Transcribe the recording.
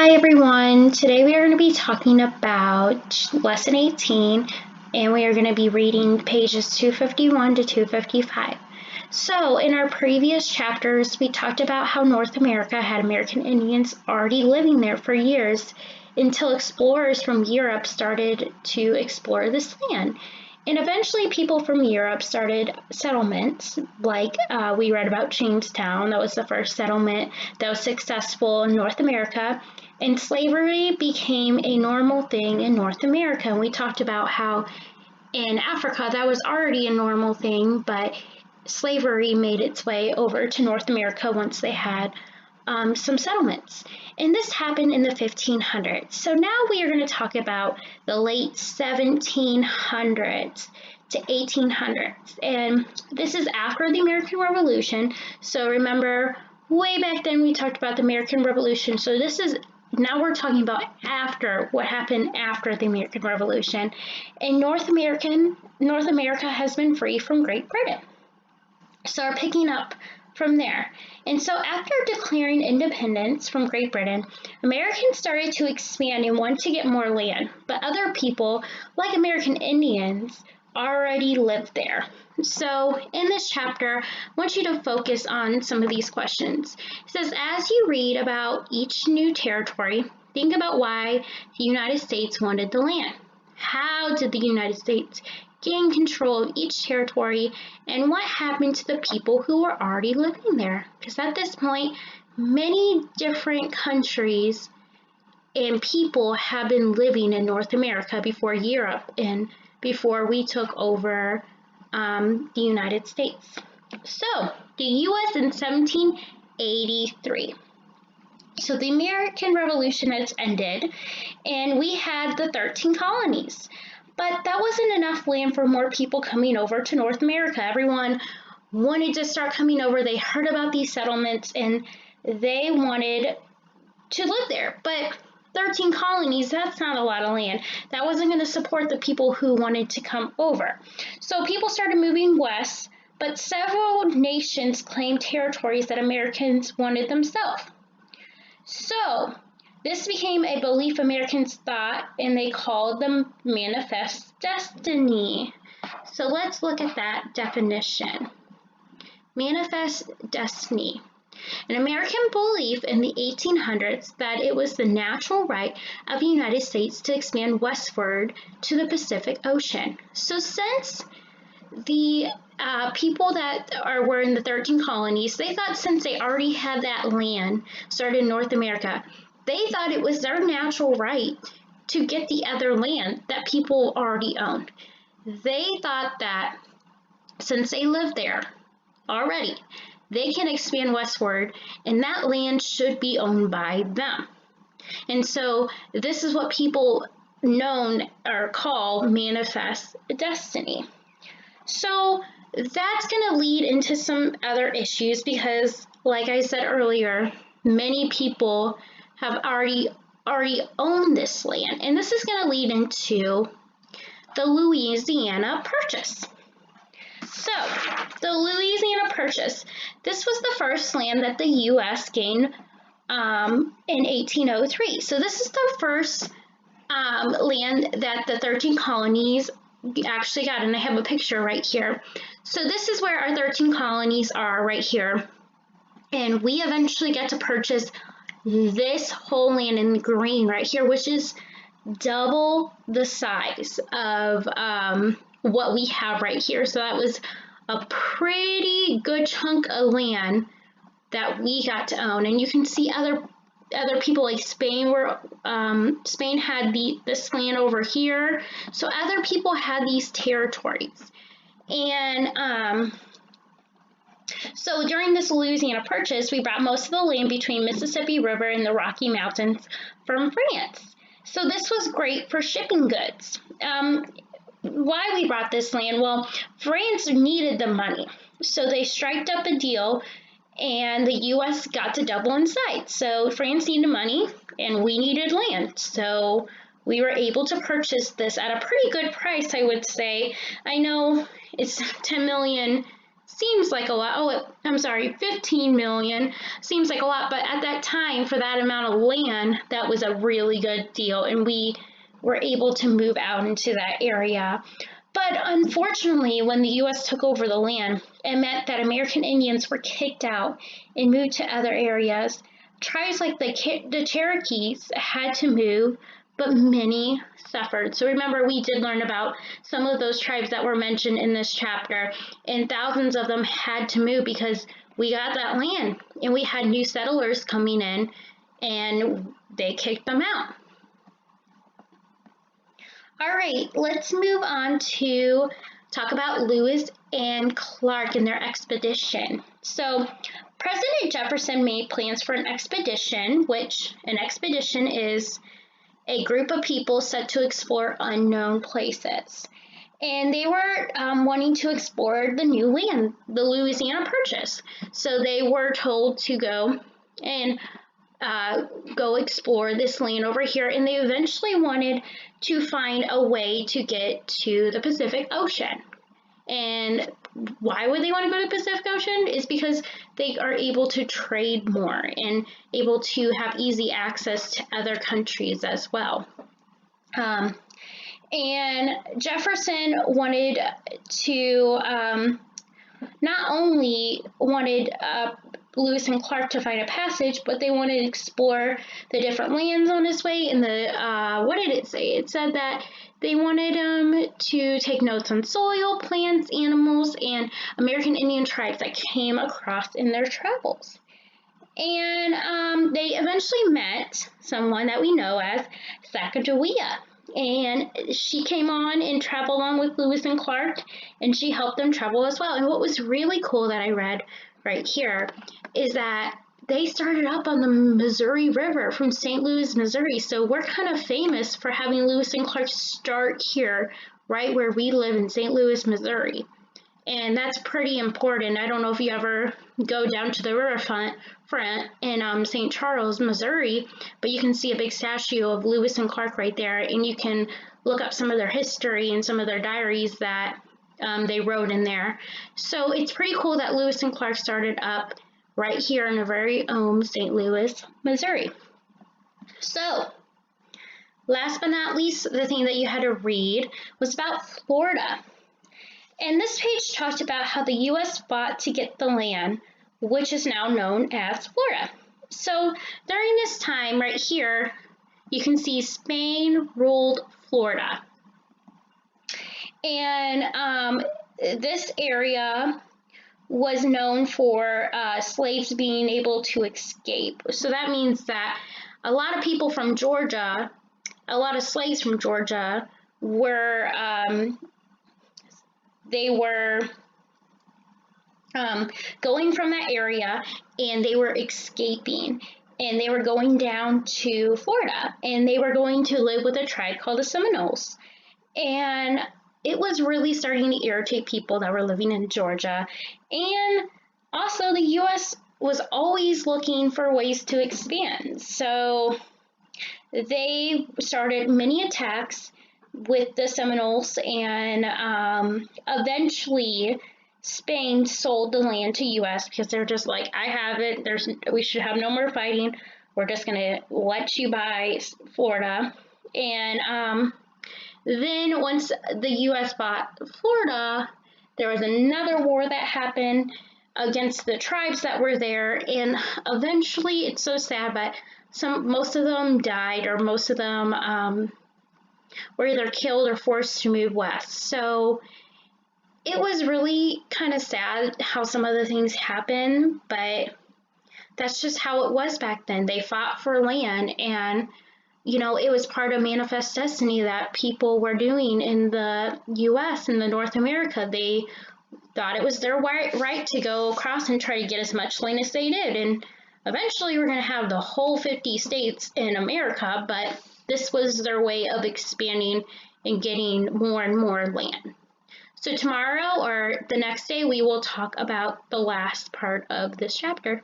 Hi everyone, today we are going to be talking about Lesson 18 and we are going to be reading pages 251 to 255. So in our previous chapters we talked about how North America had American Indians already living there for years until explorers from Europe started to explore this land. And eventually people from Europe started settlements, like we read about Jamestown. That was the first settlement that was successful in North America. And slavery became a normal thing in North America. And we talked about how in Africa that was already a normal thing, but slavery made its way over to North America once they had some settlements. And this happened in the 1500s. So now we are going to talk about the late 1700s to 1800s. And this is after the American Revolution. So remember, way back then we talked about the American Revolution. So now we're talking about after what happened after the American Revolution. And North America has been free from Great Britain. So we're picking up from there. And so after declaring independence from Great Britain, Americans started to expand and want to get more land, but other people, like American Indians, already lived there. So in this chapter, I want you to focus on some of these questions. It says, as you read about each new territory, think about why the United States wanted the land. How did the United States gain control of each territory, and what happened to the people who were already living there? Because at this point, many different countries and people have been living in North America before Europe and before we took over the United States. So, the U.S. in 1783. So the American Revolution has ended, and we had the 13 colonies. But that wasn't enough land for more people coming over to North America. Everyone wanted to start coming over. They heard about these settlements and they wanted to live there. But 13 colonies, that's not a lot of land. That wasn't going to support the people who wanted to come over. So people started moving west, but several nations claimed territories that Americans wanted themselves. So this became a belief Americans thought, and they called them manifest destiny. So let's look at that definition. Manifest destiny. An American belief in the 1800s that it was the natural right of the United States to expand westward to the Pacific Ocean. So since the people that were in the 13 colonies, they thought since they already had that land started in North America, they thought it was their natural right to get the other land that people already owned. They thought that since they lived there already, they can expand westward and that land should be owned by them. And so this is what people call manifest destiny. So that's going to lead into some other issues because, like I said earlier, many people have already owned this land. And this is going to lead into the Louisiana Purchase. So, the Louisiana Purchase, this was the first land that the U.S. gained in 1803. So this is the first land that the 13 colonies actually got, and I have a picture right here. So this is where our 13 colonies are right here, and we eventually get to purchase this whole land in green right here, which is double the size of what we have right here. So that was a pretty good chunk of land that we got to own. And you can see other people like Spain Spain had this land over here. So other people had these territories. And so during this Louisiana Purchase, we brought most of the land between Mississippi River and the Rocky Mountains from France. So this was great for shipping goods. Why we brought this land? Well, France needed the money. So they striked up a deal and the U.S. got to double in size. So France needed money and we needed land. So we were able to purchase this at a pretty good price, I would say. I know it's $10 million seems like a lot. Oh, I'm sorry, 15 million seems like a lot, but at that time, for that amount of land, that was a really good deal, and we were able to move out into that area. But unfortunately, when the U.S. took over the land, it meant that American Indians were kicked out and moved to other areas. Tribes like the Cherokees had to move, but many suffered. So remember, we did learn about some of those tribes that were mentioned in this chapter, and thousands of them had to move because we got that land and we had new settlers coming in and they kicked them out. All right, let's move on to talk about Lewis and Clark and their expedition. So President Jefferson made plans for an expedition, which an expedition is a group of people set to explore unknown places. And they were wanting to explore the new land, the Louisiana Purchase. So they were told to go and go explore this land over here, and they eventually wanted to find a way to get to the Pacific Ocean. And why would they want to go to the Pacific Ocean? Is because they are able to trade more and able to have easy access to other countries as well. And Jefferson wanted to not only wanted Lewis and Clark to find a passage, but they wanted to explore the different lands on his way. And what did it say? It said that they wanted to take notes on soil, plants, animals, and American Indian tribes that came across in their travels. And they eventually met someone that we know as Sacagawea. And she came on and traveled along with Lewis and Clark, and she helped them travel as well. And what was really cool that I read right here is that they started up on the Missouri River from St. Louis, Missouri. So we're kind of famous for having Lewis and Clark start here, right where we live in St. Louis, Missouri. And that's pretty important. I don't know if you ever go down to the riverfront in St. Charles, Missouri, but you can see a big statue of Lewis and Clark right there, and you can look up some of their history and some of their diaries that they wrote in there. So it's pretty cool that Lewis and Clark started up right here in our very own St. Louis, Missouri. So last but not least, the thing that you had to read was about Florida. And this page talked about how the U.S. fought to get the land, which is now known as Florida. So during this time right here, you can see Spain ruled Florida. And this area was known for slaves being able to escape. So that means that a lot of people from Georgia, a lot of slaves from Georgia were going from that area, and they were escaping, and they were going down to Florida, and they were going to live with a tribe called the Seminoles. And it was really starting to irritate people that were living in Georgia. And also the U.S. was always looking for ways to expand. So they started many attacks with the Seminoles, and eventually Spain sold the land to U.S. because they're just like, I have it. We should have no more fighting. We're just going to let you buy Florida. And then once the U.S. bought Florida, there was another war that happened against the tribes that were there. And eventually, it's so sad, but most of them died, or most of them were either killed or forced to move west. So it was really kind of sad how some of the things happened, but that's just how it was back then. They fought for land, and you know, it was part of manifest destiny that people were doing in the U.S. and the North America. They thought it was their right to go across and try to get as much land as they did. And eventually we're going to have the whole 50 states in America, but this was their way of expanding and getting more and more land. So tomorrow or the next day, we will talk about the last part of this chapter.